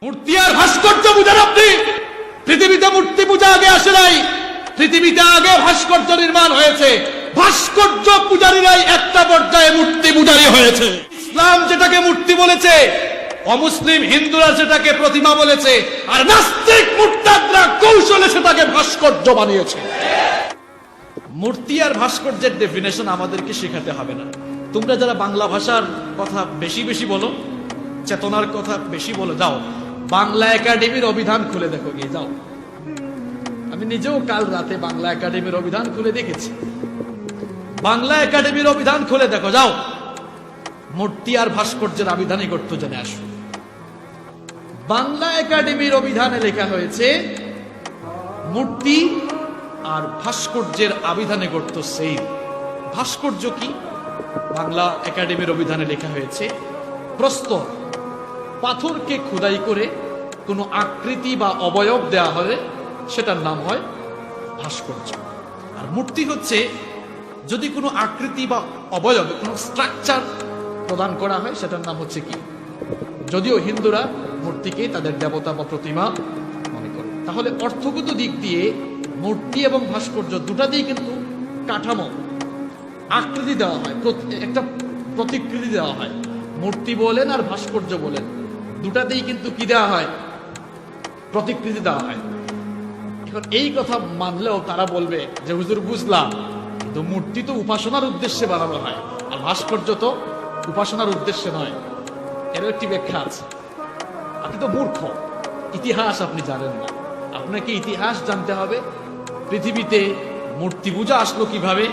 মূর্তি আর ভাস্কর্য বুঝেন আপনি? পৃথিবীতে মূর্তি পূজা আগে আসে নাই, পৃথিবীতে আগে ভাস্কর্য নির্মাণ হয়েছে। ভাস্কর্য পূজারীরাই একটা পর্যায়ে মূর্তি পূজারী হয়েছে। ইসলাম যেটাকে মূর্তি বলেছে, অমুসলিম হিন্দুরা সেটাকে প্রতিমা বলেছে, আর নাস্তিক মুরতাদরা কৌশলে সেটাকে ভাস্কর্য বানিয়েছে। মূর্তি আর ভাস্কর্যের ডেফিনেশন আমাদেরকে শেখাতে হবে না। তোমরা যারা বাংলা ভাষার কথা বেশি বেশি বলো, চেতনার কথা বেশি বলো, যাও বাংলা একাডেমির অভিধান খুলে দেখো গিয়ে, যাও। আমি নিজেও কাল রাতে বাংলা একাডেমির অভিধান খুলে দেখেছি। বাংলা একাডেমির অভিধান খুলে দেখো, যাও। মূর্তি আর ভাস্কর্যের আবিধানিক অর্থ জেনে আসো। বাংলা একাডেমির অভিধানে লেখা হয়েছে মূর্তি আর ভাস্কর্যের আবিধানিক অর্থ সেম। ভাস্কর্য কি? বাংলা একাডেমির অভিধানে লেখা হয়েছে প্রস্তর, পাথরকে খোদাই করে কোনো আকৃতি বা অবয়ব দেওয়া হয়, সেটার নাম হয় ভাস্কর্য। আর মূর্তি হচ্ছে যদি কোনো আকৃতি বা অবয়ব, কোনো স্ট্রাকচার প্রদান করা হয়, সেটার নাম হচ্ছে কি? যদিও হিন্দুরা মূর্তিকে তাদের দেবতা বা প্রতিমা মনে করে। তাহলে অর্থগত দিক দিয়ে মূর্তি এবং ভাস্কর্য দুটাতেই কিন্তু কাঠামো, আকৃতি দেওয়া হয়, একটা প্রতিকৃতি দেওয়া হয়। মূর্তি বলেন আর ভাস্কর্য বলেন, দুটাতেই কিন্তু কি দেওয়া হয়? প্রতিকৃতি দেওয়া হয়। এখন এই কথা মানলেও তারা বলবে যে হুজুর বুঝলাম, কিন্তু মূর্তি তো উপাসনার উদ্দেশ্যে বানানো হয়, আর ভাস্কর্য তো উপাসনার উদ্দেশ্যে নয়। এর একটি ব্যাখ্যা আছে। আপনি তো মূর্খ, ইতিহাস আপনি জানেন না। আপনাকে ইতিহাস জানতে হবে, পৃথিবীতে মূর্তি পূজা আসলো কিভাবে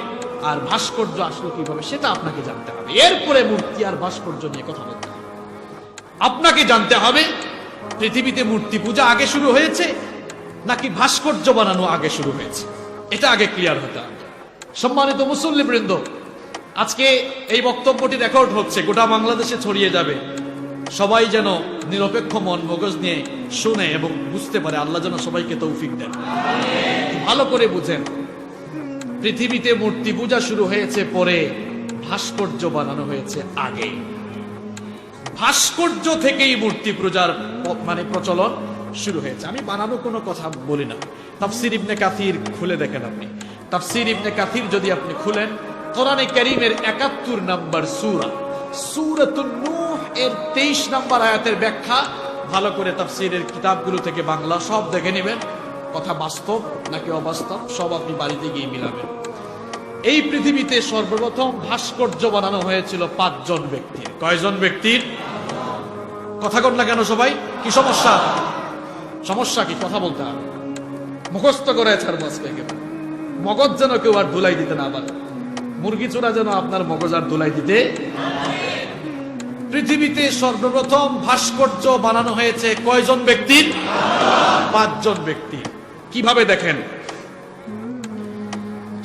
আর ভাস্কর্য আসলো কিভাবে, সেটা আপনাকে জানতে হবে। এরপরে মূর্তি আর ভাস্কর্য নিয়ে কথা বলতে হবে। আপনাকে জানতে হবে পৃথিবীতে মূর্তি পূজা আগে শুরু হয়েছে নাকি ভাস্কর্য বানানো আগে শুরু হয়েছে, এটা আগে ক্লিয়ার হতে হবে। সম্মানিত মুসল্লিবৃন্দ, আজকে এই বক্তব্যটি রেকর্ড হচ্ছে, গোটা বাংলাদেশে ছড়িয়ে যাবে। সবাই যেন নিরপেক্ষ মন মগজ নিয়ে শুনে এবং বুঝতে পারে। আল্লাহ যেন সবাইকে তৌফিক দেন। ভালো করে বুঝেন, পৃথিবীতে মূর্তি পূজা শুরু হয়েছে পরে, ভাস্কর্য বানানো হয়েছে আগে। ভাস্কর্য থেকেই মূর্তি পূজার প্রচলন শুরু হয়েছে। আমি বানানো কোনো কথা বলি না। তাফসীর ইবনে কাসির খুলে দেখেন আপনি। তাফসীর ইবনে কাসির যদি আপনি খুলেন, কোরআনে কারীমের ৭১ নম্বর সূরা, সূরাতুন নূহ এর ২৩ নম্বর আয়াতের ব্যাখ্যা ভালো করে তাফসীরের কিতাবগুলো থেকে বাংলা সব দেখে নেবেন। কথা বাস্তব নাকি অবাস্তব সব আপনি বাড়িতে গিয়ে মিলাবেন। এই পৃথিবীতে সর্বপ্রথম ভাস্কর্য বানানো হয়েছিল ৫ জন ব্যক্তির। কয়জন ব্যক্তির? কথা কন না কেন সবাই? কি সমস্যা? সমস্যা কি? কথা বলতে হবে। মুখস্থ করে ছাড়বো আজকে। মগজ যেন কেউ আর ধুলাই দিতে না পারে। মুরগি চোরা যেন আপনার মগজ আর ধুলাই দিতে। পৃথিবীতে সর্বপ্রথম ভাস্কর্য বানানো হয়েছে কয়জন ব্যক্তির? ৫ জন ব্যক্তি। কিভাবে দেখেন,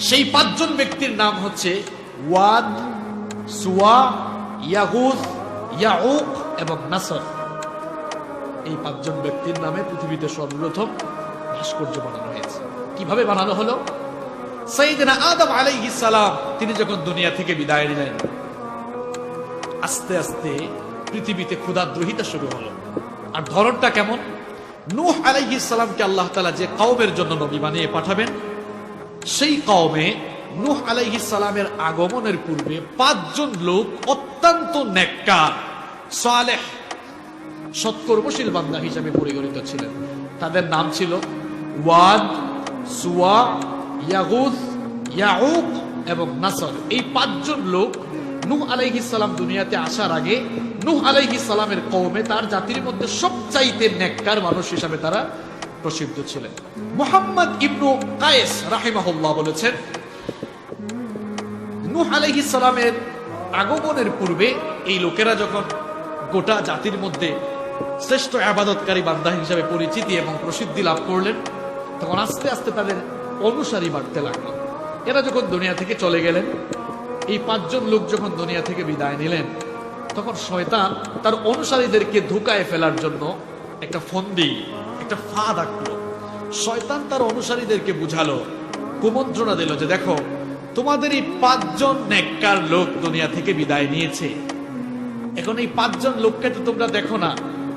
সেই ৫ জন ব্যক্তির নাম হচ্ছে ওয়াদ, সুওয়া, ইয়াগুস, ইয়াউক এবং নাসর। এই ৫ জন ব্যক্তির নামে পৃথিবীতে সর্বপ্রথম ভাস্কর্য বানানো হয়েছে। কিভাবে বানানো হলো? সাইয়েদনা আদম আলাইহিস সালাম তিনি যখন দুনিয়া থেকে বিদায় নিলেন, আস্তে আস্তে পৃথিবীতে ক্ষুধাদ্রোহিতা শুরু হলো। আর ধরনটা কেমন? নূহ আলাইহিস সালামকে আল্লাহ তাআলা যে কওমের জন্য নবী বানিয়ে পাঠাবেন, সেই কওমে নূহ আলাইহিস সালামের আগমনের পূর্বে ৫ জন লোক অত্যন্ত নেককার, সালেহ, সৎকর্মশীল বান্দা হিসেবে পরিগণিত ছিলেন। তাদের নাম ছিল ওয়াদ, সুওয়া, ইয়াগুস, ইয়াউক এবং নাসর। এই ৫ জন লোক নূহ আলাইহিস সালাম দুনিয়াতে আসার আগে নূহ আলাইহিস সালামের কওমে, তার জাতির মধ্যে সবচাইতে নেককার মানুষ হিসেবে তারা প্রসিদ্ধ ছিলেন। মুহাম্মদ ইবনু কায়েস রাহিমাহুল্লাহ বলেছেন, নূহ আলাইহিস সালামের আগমনের পূর্বে এই লোকেরা যখন গোটা জাতির মধ্যে শ্রেষ্ঠ ইবাদতকারী বান্দা হিসেবে পরিচিতি এবং প্রসিদ্ধি লাভ করলেন, তখন আস্তে আস্তে তাদের অনুসারী বাড়তে লাগলো। এরা যখন দুনিয়া থেকে চলে গেলেন, এই ৫ জন লোক যখন দুনিয়া থেকে বিদায় নিলেন, তখন শয়তান তার অনুসারীদেরকে ধোঁকায় ফেলার জন্য একটা ফন্দি, একটা ফাঁদ আঁকলো। শয়তান তার অনুসারীদেরকে বুঝালো, কুমন্ত্রণা দিল যে দেখো, তোমাদের এই ৫ জন নেককার লোক দুনিয়া থেকে বিদায় নিয়েছে, এখন এই ৫ জন লোককে তো তোমরা দেখো না,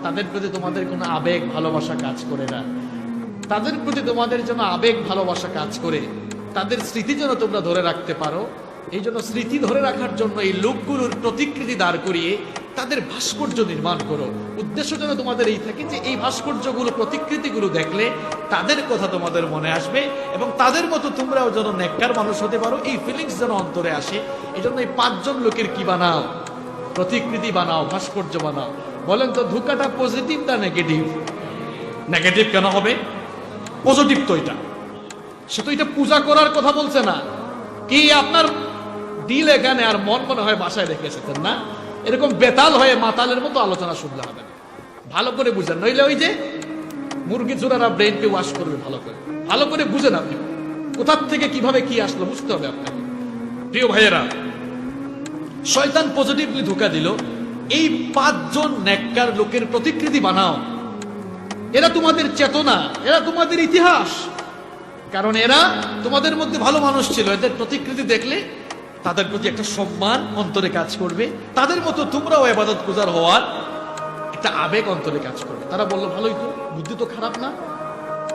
তাদের প্রতি তোমাদের কোনো আবেগ ভালোবাসা কাজ করে না, তাদের প্রতি তোমাদের জন্য আবেগ ভালোবাসা কাজ করে, তাদের স্মৃতি যেন তোমরা ধরে রাখতে পারো। এই জন্য স্মৃতি ধরে রাখার জন্য এই লোকগুলোর প্রতিকৃতি দাঁড় করিয়ে তাদের ভাস্কর্য নির্মাণ করো। উদ্দেশ্য যেন তোমাদের এই থাকে যে এই ভাস্কর্যগুলো, প্রতিকৃতিগুলো দেখলে তাদের কথা তোমাদের মনে আসবে এবং তাদের মতো তোমরাও যেন নেককার মানুষ হতে পারো, এই ফিলিংস যেন অন্তরে আসে। এই জন্য এই 5 জন লোকের কি বানাও? প্রতিকৃতি বানাও, ভাস্কর্য বানাও। বলেন তো ধোঁকাটা পজিটিভ না নেগেটিভ? নেগেটিভ কেন হবে? পজিটিভ তো এটা। সে তো এটা পূজা করার কথা বলছে না। কি আপনার দিল এখানে আর মন মনে হয় বাসায় রেখে এসেছেন না? এরকম বেতাল হয়ে মাতালের মতো আলোচনা শুনলে হবে না। ভালো করে বুঝেন, নইলে ওই যে মুরগি চূড়ারা ব্রেনকে ওয়াশ করবে। ভালো করে বুঝেন আপনি কোথার থেকে কিভাবে কি আসলো বুঝতে হবে আপনাকে। প্রিয় ভাইয়েরা, শয়তান পজিটিভলি ধোঁকা দিল, এই 5 জন নেককার লোকের প্রতিকৃতি বানাও। এরা তোমাদের চেতনা, এরা তোমাদের ইতিহাস। কারণ এরা তোমাদের মধ্যে ভালো মানুষ ছিল। এদের প্রতিকৃতি দেখলে তাদের প্রতি একটা সম্মান অন্তরে কাজ করবে, তাদের মতো তোমরাও ইবাদত গুজার হওয়ার একটা আবেগ অন্তরে কাজ করবে। তারা বললো ভালোই তো, বুদ্ধি তো খারাপ না।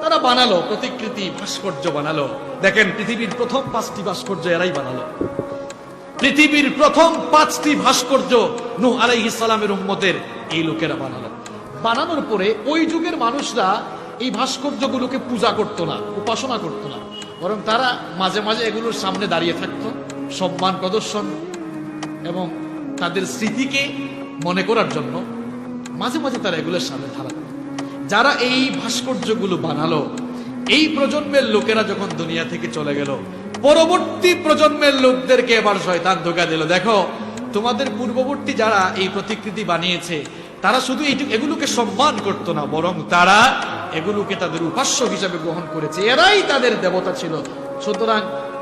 তারা বানালো প্রতিকৃতি, ভাস্কর্য বানালো। দেখেন পৃথিবীর প্রথম 5টি ভাস্কর্য এরাই বানালো। পৃথিবীর প্রথম 5টি ভাস্কর্য নূহ আলাইহিস সালামের উম্মতের এই লোকেরা বানালো। বানানোর পরে ওই যুগের মানুষরা এই ভাস্কর্যগুলোকে পূজা করতো না, উপাসনা করতো না, বরং তারা মাঝে মাঝে এগুলোর সামনে দাঁড়িয়ে থাকতো সম্মান প্রদর্শন এবং তাদের স্মৃতিকে মনে করার জন্য মাঝে মাঝে তারা এগুলোর সামনে দাঁড়াতো। যারা এই ভাস্কর্যগুলো বানালো, এই প্রজন্মের লোকেরা যখন দুনিয়া থেকে চলে গেল, পরবর্তী প্রজন্মের লোকদেরকে এবার শয়তান ধোঁকা দিল। দেখো, তোমাদের পূর্ববর্তী যারা এই প্রতিকৃতি বানিয়েছে তারা শুধু এগুলোকে সম্মান করতো না, বরং তারা এগুলোকে তাদের উপাস্য হিসেবে গ্রহণ করেছে। এরাই তাদের দেবতা ছিল। সুতরাং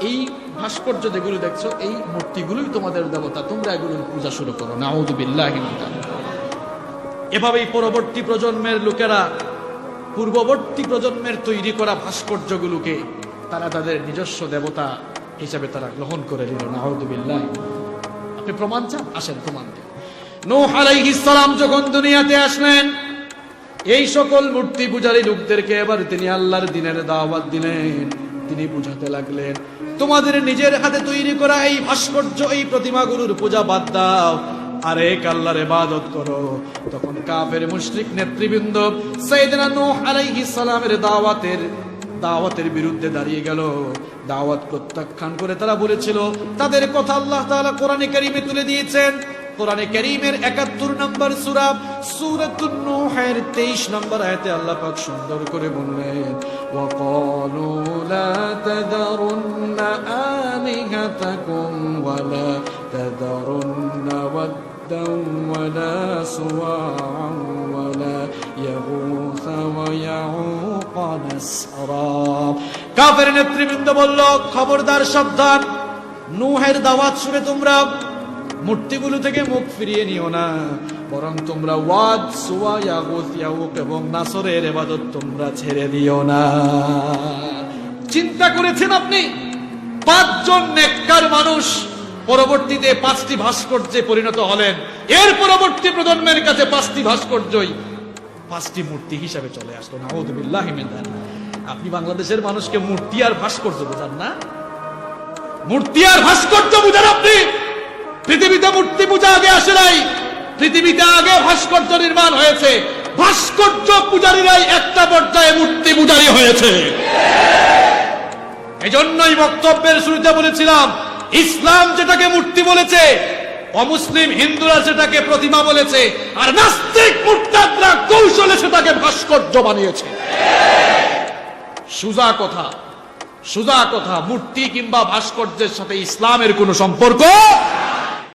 এই ভাস্কর্য যেগুলো দেখছো, এই মূর্তিগুলোই তোমাদের দেবতা, তোমরা এগুলোর পূজা শুরু করো। নাউযুবিল্লাহি মিন যালিক। এভাবেই পরবর্তী প্রজন্মের লোকেরা পূর্ববর্তী প্রজন্মের তৈরি করা ভাস্কর্যগুলোকে তারা তাদের নিজস্ব দেবতা হিসেবে তারা গ্রহণ করে নিল। নাউযুবিল্লাহ। আপনি প্রমাণ চান? আসেন প্রমাণ দেন। নূহ আলাইহিস সালাম যখন দুনিয়াতে আসলেন, এই সকল মূর্তি পূজারী লোকদেরকে এবার তিনি আল্লাহর দ্বীনের দাওয়াত দিলেন। তিনি বুঝাতে লাগলেন, তোমাদের নিজের হাতে তৈরি করা এই ভাস্কর্য, এই প্রতিমাগুলোর পূজা বাদ দাও, আর এক আল্লাহর ইবাদত করো। তখন কাফের মুশরিক নেতৃবৃন্দ সাইয়েদনা নূহ আলাইহিস সালামের দাওয়াতের বিরুদ্ধে দাঁড়িয়ে গেল। দাওয়াত প্রত্যাখ্যান করে তারা বলেছিল, তাদের কথা আল্লাহ তাআলা কোরআনে কারীমে তুলে দিয়েছেন। কোরআনে কারীমের ৭১ নম্বর সূরা, সূরাতুন নূহের ২৩ নম্বর আয়াতে আল্লাহ পাক সুন্দর করে বললেন, ওয়াকালু লা তাযারুন্না আলিহাতাকুম ওয়া লা তাযারুন্না ওয়াদ্দান ওয়া লা সুওয়া'আন ওয়া লা ইয়াগুস ওয়া ইয়াউক ওয়া নাসরা। কাফের নেতৃবৃন্দ বলল, খবরদার, সাবধান, নূহের দাওয়াত শুনে তোমরা মূর্তিগুলো থেকে মুখ ফিরিয়ে নিও না, বরং তোমরা ওয়াদ, সুওয়া, ইয়াগুস, ইয়াউক এবং নাসরের ইবাদত তোমরা ছেড়ে দিও না। চিন্তা করেছেন আপনি? 5 জন নেককার মানুষ পরবর্তীতে 5টি ভাস্কর্যে পরিণত হলেন। এর পরবর্তী প্রজন্মের কাছে 5টি ভাস্কর্যই 5টি মূর্তি হিসাবে চলে আসলো। নাউযুবিল্লাহি মিন যালিক। আপনি বাংলাদেশের মানুষকে মূর্তি আর ভাস্কর্য বোঝান না? মূর্তি আর ভাস্কর্য বুঝান আপনি? পৃথিবীতে মূর্তি পূজা আগে আসে নাই, পৃথিবীতে আগে ভাস্কর্য নির্মাণ হয়েছে। ভাস্কর্য পূজারীরাই একটা পর্যায়ে মূর্তি পূজারী হয়েছে। এজন্যই বক্তব্যের শুরুতে বলেছিলাম, ইসলাম যেটাকে মূর্তি বলেছে, অমুসলিম হিন্দুরা সেটাকে প্রতিমা বলেছে, আর নাস্তিক মুরতাদরা কৌশলে সেটাকে ভাস্কর্য বানিয়েছে। সোজা কথা, সোজা কথা, মূর্তি কিংবা ভাস্কর্যের সাথে ইসলামের কোনো সম্পর্ক